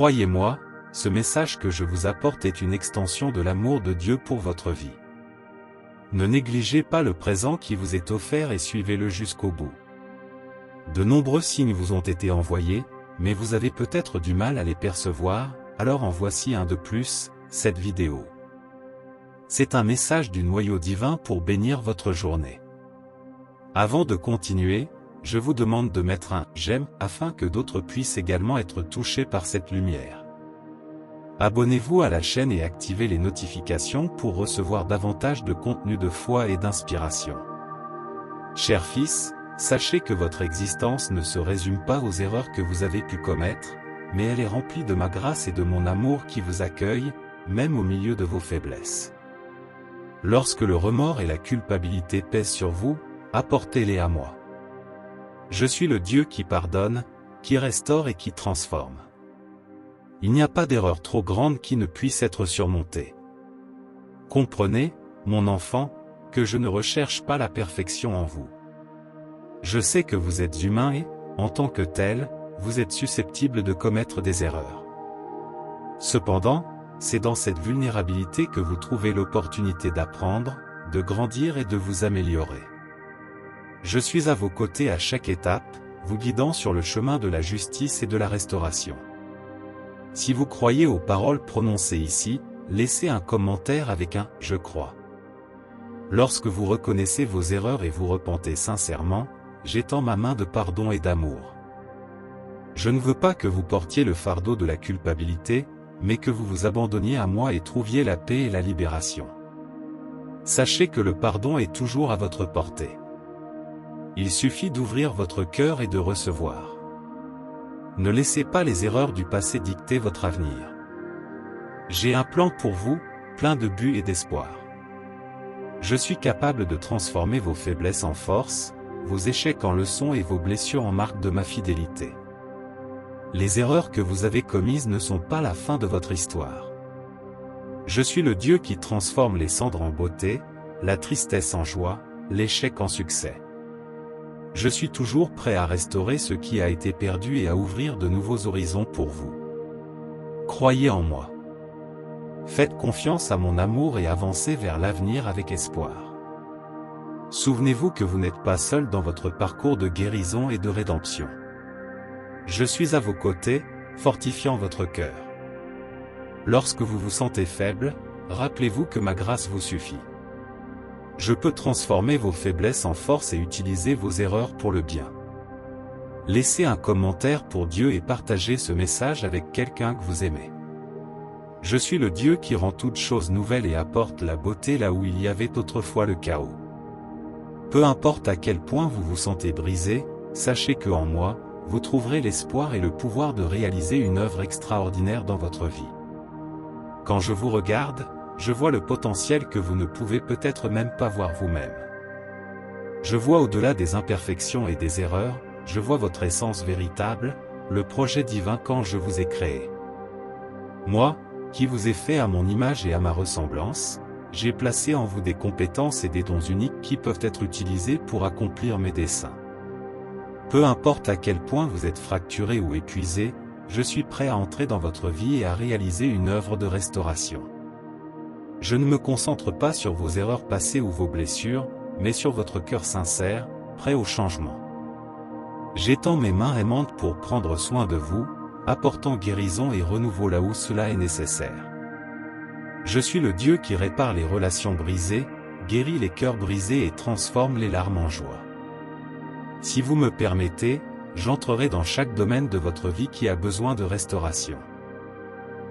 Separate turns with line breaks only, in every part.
Croyez-moi, ce message que je vous apporte est une extension de l'amour de Dieu pour votre vie. Ne négligez pas le présent qui vous est offert et suivez-le jusqu'au bout. De nombreux signes vous ont été envoyés, mais vous avez peut-être du mal à les percevoir, alors en voici un de plus, cette vidéo. C'est un message du noyau divin pour bénir votre journée. Avant de continuer, je vous demande de mettre un « j'aime » afin que d'autres puissent également être touchés par cette lumière. Abonnez-vous à la chaîne et activez les notifications pour recevoir davantage de contenu de foi et d'inspiration. Chers fils, sachez que votre existence ne se résume pas aux erreurs que vous avez pu commettre, mais elle est remplie de ma grâce et de mon amour qui vous accueille, même au milieu de vos faiblesses. Lorsque le remords et la culpabilité pèsent sur vous, apportez-les à moi. Je suis le Dieu qui pardonne, qui restaure et qui transforme. Il n'y a pas d'erreur trop grande qui ne puisse être surmontée. Comprenez, mon enfant, que je ne recherche pas la perfection en vous. Je sais que vous êtes humain et, en tant que tel, vous êtes susceptible de commettre des erreurs. Cependant, c'est dans cette vulnérabilité que vous trouvez l'opportunité d'apprendre, de grandir et de vous améliorer. Je suis à vos côtés à chaque étape, vous guidant sur le chemin de la justice et de la restauration. Si vous croyez aux paroles prononcées ici, laissez un commentaire avec un « je crois ». Lorsque vous reconnaissez vos erreurs et vous repentez sincèrement, j'étends ma main de pardon et d'amour. Je ne veux pas que vous portiez le fardeau de la culpabilité, mais que vous vous abandonniez à moi et trouviez la paix et la libération. Sachez que le pardon est toujours à votre portée. Il suffit d'ouvrir votre cœur et de recevoir. Ne laissez pas les erreurs du passé dicter votre avenir. J'ai un plan pour vous, plein de buts et d'espoir. Je suis capable de transformer vos faiblesses en force, vos échecs en leçons et vos blessures en marque de ma fidélité. Les erreurs que vous avez commises ne sont pas la fin de votre histoire. Je suis le Dieu qui transforme les cendres en beauté, la tristesse en joie, l'échec en succès. Je suis toujours prêt à restaurer ce qui a été perdu et à ouvrir de nouveaux horizons pour vous. Croyez en moi. Faites confiance à mon amour et avancez vers l'avenir avec espoir. Souvenez-vous que vous n'êtes pas seul dans votre parcours de guérison et de rédemption. Je suis à vos côtés, fortifiant votre cœur. Lorsque vous vous sentez faible, rappelez-vous que ma grâce vous suffit. Je peux transformer vos faiblesses en force et utiliser vos erreurs pour le bien. Laissez un commentaire pour Dieu et partagez ce message avec quelqu'un que vous aimez. Je suis le Dieu qui rend toutes choses nouvelles et apporte la beauté là où il y avait autrefois le chaos. Peu importe à quel point vous vous sentez brisé, sachez que en moi, vous trouverez l'espoir et le pouvoir de réaliser une œuvre extraordinaire dans votre vie. Quand je vous regarde, je vois le potentiel que vous ne pouvez peut-être même pas voir vous-même. Je vois au-delà des imperfections et des erreurs, je vois votre essence véritable, le projet divin quand je vous ai créé. Moi, qui vous ai fait à mon image et à ma ressemblance, j'ai placé en vous des compétences et des dons uniques qui peuvent être utilisés pour accomplir mes desseins. Peu importe à quel point vous êtes fracturé ou épuisé, je suis prêt à entrer dans votre vie et à réaliser une œuvre de restauration. Je ne me concentre pas sur vos erreurs passées ou vos blessures, mais sur votre cœur sincère, prêt au changement. J'étends mes mains aimantes pour prendre soin de vous, apportant guérison et renouveau là où cela est nécessaire. Je suis le Dieu qui répare les relations brisées, guérit les cœurs brisés et transforme les larmes en joie. Si vous me permettez, j'entrerai dans chaque domaine de votre vie qui a besoin de restauration.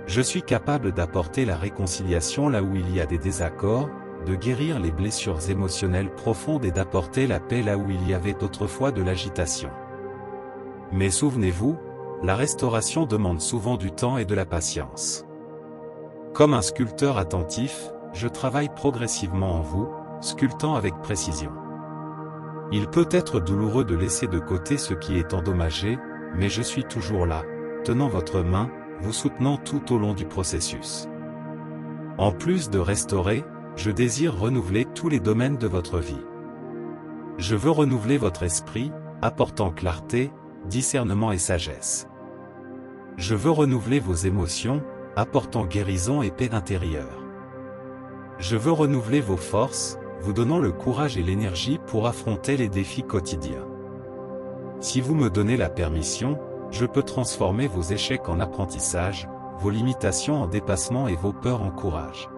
Je suis capable d'apporter la réconciliation là où il y a des désaccords, de guérir les blessures émotionnelles profondes et d'apporter la paix là où il y avait autrefois de l'agitation. Mais souvenez-vous, la restauration demande souvent du temps et de la patience. Comme un sculpteur attentif, je travaille progressivement en vous, sculptant avec précision. Il peut être douloureux de laisser de côté ce qui est endommagé, mais je suis toujours là, tenant votre main, vous soutenant tout au long du processus. En plus de restaurer, je désire renouveler tous les domaines de votre vie. Je veux renouveler votre esprit, apportant clarté, discernement et sagesse. Je veux renouveler vos émotions, apportant guérison et paix intérieure. Je veux renouveler vos forces, vous donnant le courage et l'énergie pour affronter les défis quotidiens. Si vous me donnez la permission, je peux transformer vos échecs en apprentissage, vos limitations en dépassement et vos peurs en courage.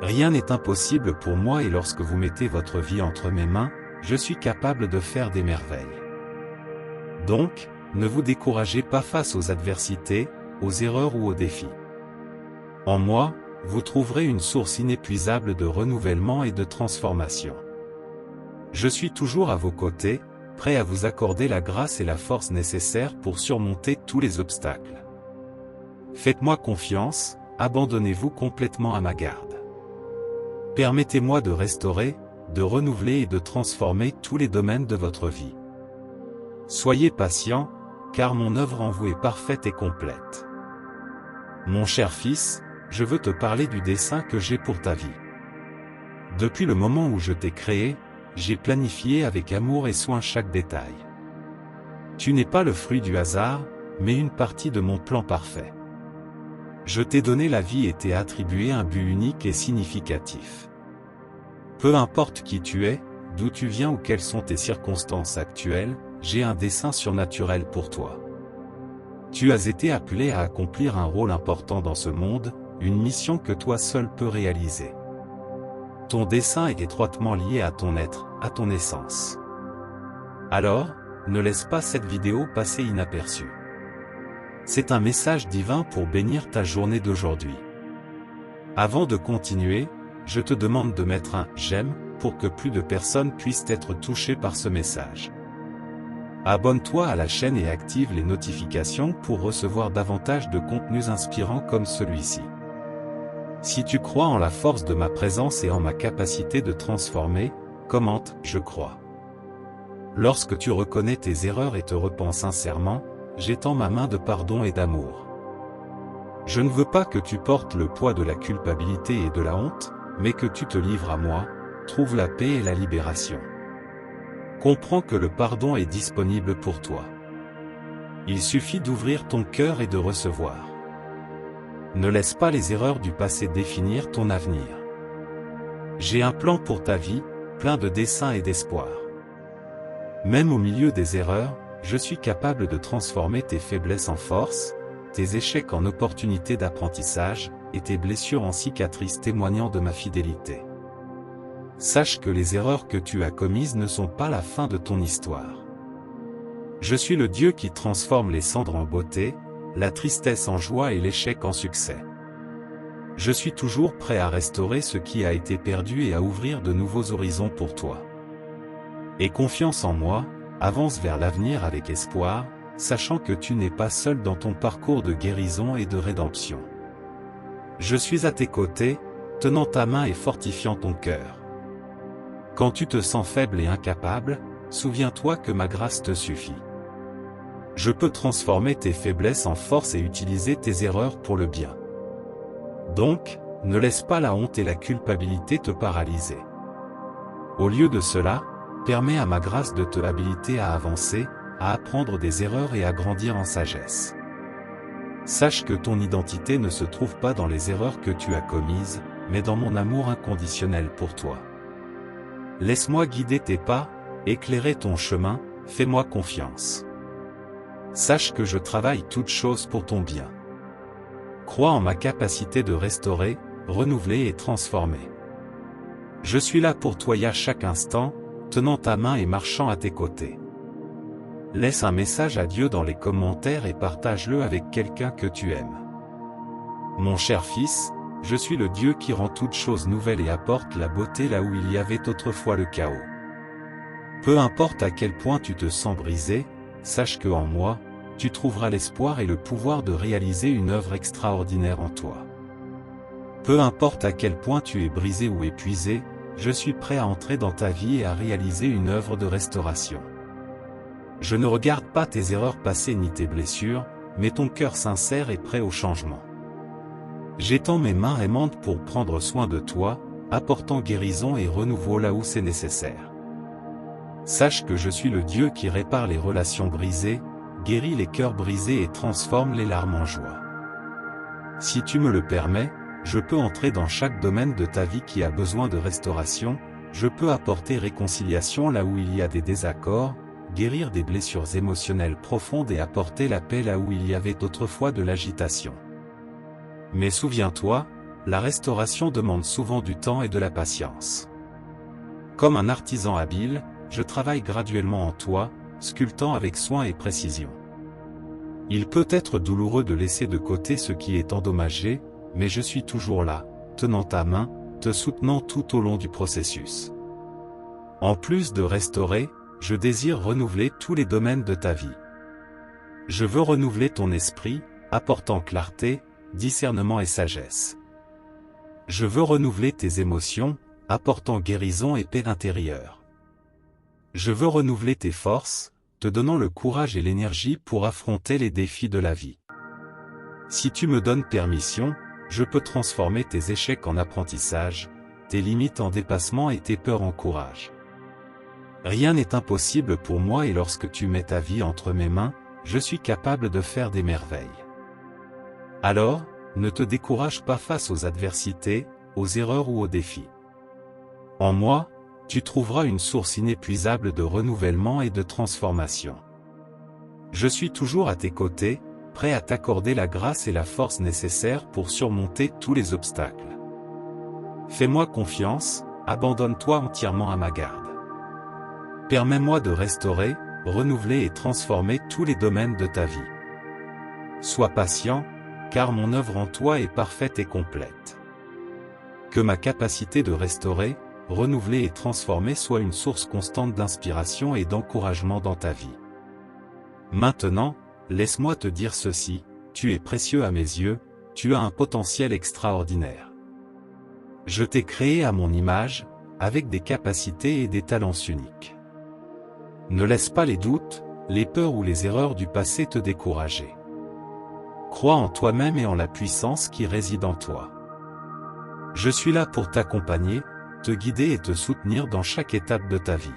Rien n'est impossible pour moi et lorsque vous mettez votre vie entre mes mains, je suis capable de faire des merveilles. Donc, ne vous découragez pas face aux adversités, aux erreurs ou aux défis. En moi, vous trouverez une source inépuisable de renouvellement et de transformation. Je suis toujours à vos côtés, prêt à vous accorder la grâce et la force nécessaires pour surmonter tous les obstacles. Faites-moi confiance, abandonnez-vous complètement à ma garde. Permettez-moi de restaurer, de renouveler et de transformer tous les domaines de votre vie. Soyez patient, car mon œuvre en vous est parfaite et complète. Mon cher fils, je veux te parler du dessein que j'ai pour ta vie. Depuis le moment où je t'ai créé, j'ai planifié avec amour et soin chaque détail. Tu n'es pas le fruit du hasard, mais une partie de mon plan parfait. Je t'ai donné la vie et t'ai attribué un but unique et significatif. Peu importe qui tu es, d'où tu viens ou quelles sont tes circonstances actuelles, j'ai un dessein surnaturel pour toi. Tu as été appelé à accomplir un rôle important dans ce monde, une mission que toi seul peux réaliser. Ton dessein est étroitement lié à ton être, à ton essence. Alors, ne laisse pas cette vidéo passer inaperçue. C'est un message divin pour bénir ta journée d'aujourd'hui. Avant de continuer, je te demande de mettre un « j'aime » pour que plus de personnes puissent être touchées par ce message. Abonne-toi à la chaîne et active les notifications pour recevoir davantage de contenus inspirants comme celui-ci. Si tu crois en la force de ma présence et en ma capacité de transformer, commente « je crois ». Lorsque tu reconnais tes erreurs et te repens sincèrement, j'étends ma main de pardon et d'amour. Je ne veux pas que tu portes le poids de la culpabilité et de la honte, mais que tu te livres à moi, trouve la paix et la libération. Comprends que le pardon est disponible pour toi. Il suffit d'ouvrir ton cœur et de recevoir. Ne laisse pas les erreurs du passé définir ton avenir. J'ai un plan pour ta vie, plein de desseins et d'espoir. Même au milieu des erreurs, je suis capable de transformer tes faiblesses en force, tes échecs en opportunités d'apprentissage, et tes blessures en cicatrices témoignant de ma fidélité. Sache que les erreurs que tu as commises ne sont pas la fin de ton histoire. Je suis le Dieu qui transforme les cendres en beauté, la tristesse en joie et l'échec en succès. Je suis toujours prêt à restaurer ce qui a été perdu et à ouvrir de nouveaux horizons pour toi. Aie confiance en moi, avance vers l'avenir avec espoir, sachant que tu n'es pas seul dans ton parcours de guérison et de rédemption. Je suis à tes côtés, tenant ta main et fortifiant ton cœur. Quand tu te sens faible et incapable, souviens-toi que ma grâce te suffit. Je peux transformer tes faiblesses en force et utiliser tes erreurs pour le bien. Donc, ne laisse pas la honte et la culpabilité te paralyser. Au lieu de cela, permets à ma grâce de te habiliter à avancer, à apprendre des erreurs et à grandir en sagesse. Sache que ton identité ne se trouve pas dans les erreurs que tu as commises, mais dans mon amour inconditionnel pour toi. Laisse-moi guider tes pas, éclairer ton chemin, fais-moi confiance. Sache que je travaille toutes choses pour ton bien. Crois en ma capacité de restaurer, renouveler et transformer. Je suis là pour toi à chaque instant, tenant ta main et marchant à tes côtés. Laisse un message à Dieu dans les commentaires et partage-le avec quelqu'un que tu aimes. Mon cher fils, je suis le Dieu qui rend toutes choses nouvelles et apporte la beauté là où il y avait autrefois le chaos. Peu importe à quel point tu te sens brisé, sache que en moi, tu trouveras l'espoir et le pouvoir de réaliser une œuvre extraordinaire en toi. Peu importe à quel point tu es brisé ou épuisé, je suis prêt à entrer dans ta vie et à réaliser une œuvre de restauration. Je ne regarde pas tes erreurs passées ni tes blessures, mais ton cœur sincère est prêt au changement. J'étends mes mains aimantes pour prendre soin de toi, apportant guérison et renouveau là où c'est nécessaire. Sache que je suis le Dieu qui répare les relations brisées, guéris les cœurs brisés et transforme les larmes en joie. Si tu me le permets, je peux entrer dans chaque domaine de ta vie qui a besoin de restauration, je peux apporter réconciliation là où il y a des désaccords, guérir des blessures émotionnelles profondes et apporter la paix là où il y avait autrefois de l'agitation. Mais souviens-toi, la restauration demande souvent du temps et de la patience. Comme un artisan habile, je travaille graduellement en toi, sculptant avec soin et précision. Il peut être douloureux de laisser de côté ce qui est endommagé, mais je suis toujours là, tenant ta main, te soutenant tout au long du processus. En plus de restaurer, je désire renouveler tous les domaines de ta vie. Je veux renouveler ton esprit, apportant clarté, discernement et sagesse. Je veux renouveler tes émotions, apportant guérison et paix intérieure. Je veux renouveler tes forces, te donnant le courage et l'énergie pour affronter les défis de la vie. Si tu me donnes permission, je peux transformer tes échecs en apprentissage, tes limites en dépassement et tes peurs en courage. Rien n'est impossible pour moi et lorsque tu mets ta vie entre mes mains, je suis capable de faire des merveilles. Alors, ne te décourage pas face aux adversités, aux erreurs ou aux défis. En moi, tu trouveras une source inépuisable de renouvellement et de transformation. Je suis toujours à tes côtés, prêt à t'accorder la grâce et la force nécessaires pour surmonter tous les obstacles. Fais-moi confiance, abandonne-toi entièrement à ma garde. Permets-moi de restaurer, renouveler et transformer tous les domaines de ta vie. Sois patient, car mon œuvre en toi est parfaite et complète. Que ma capacité de restaurer, renouveler et transformer soit une source constante d'inspiration et d'encouragement dans ta vie. Maintenant, laisse-moi te dire ceci, tu es précieux à mes yeux, tu as un potentiel extraordinaire. Je t'ai créé à mon image, avec des capacités et des talents uniques. Ne laisse pas les doutes, les peurs ou les erreurs du passé te décourager. Crois en toi-même et en la puissance qui réside en toi. Je suis là pour t'accompagner, te guider et te soutenir dans chaque étape de ta vie.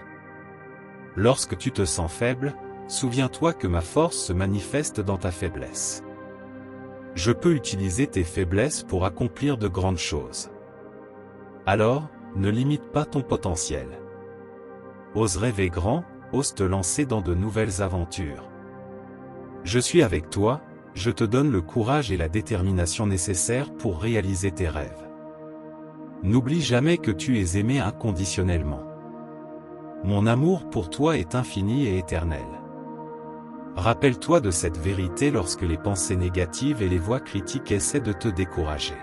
Lorsque tu te sens faible, souviens-toi que ma force se manifeste dans ta faiblesse. Je peux utiliser tes faiblesses pour accomplir de grandes choses. Alors, ne limite pas ton potentiel. Ose rêver grand, ose te lancer dans de nouvelles aventures. Je suis avec toi, je te donne le courage et la détermination nécessaires pour réaliser tes rêves. N'oublie jamais que tu es aimé inconditionnellement. Mon amour pour toi est infini et éternel. Rappelle-toi de cette vérité lorsque les pensées négatives et les voix critiques essaient de te décourager.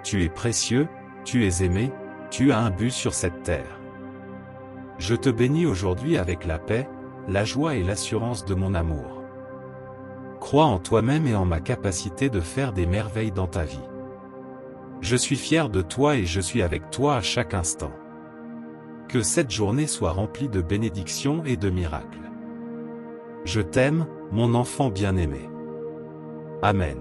Tu es précieux, tu es aimé, tu as un but sur cette terre. Je te bénis aujourd'hui avec la paix, la joie et l'assurance de mon amour. Crois en toi-même et en ma capacité de faire des merveilles dans ta vie. Je suis fier de toi et je suis avec toi à chaque instant. Que cette journée soit remplie de bénédictions et de miracles. Je t'aime, mon enfant bien-aimé. Amen.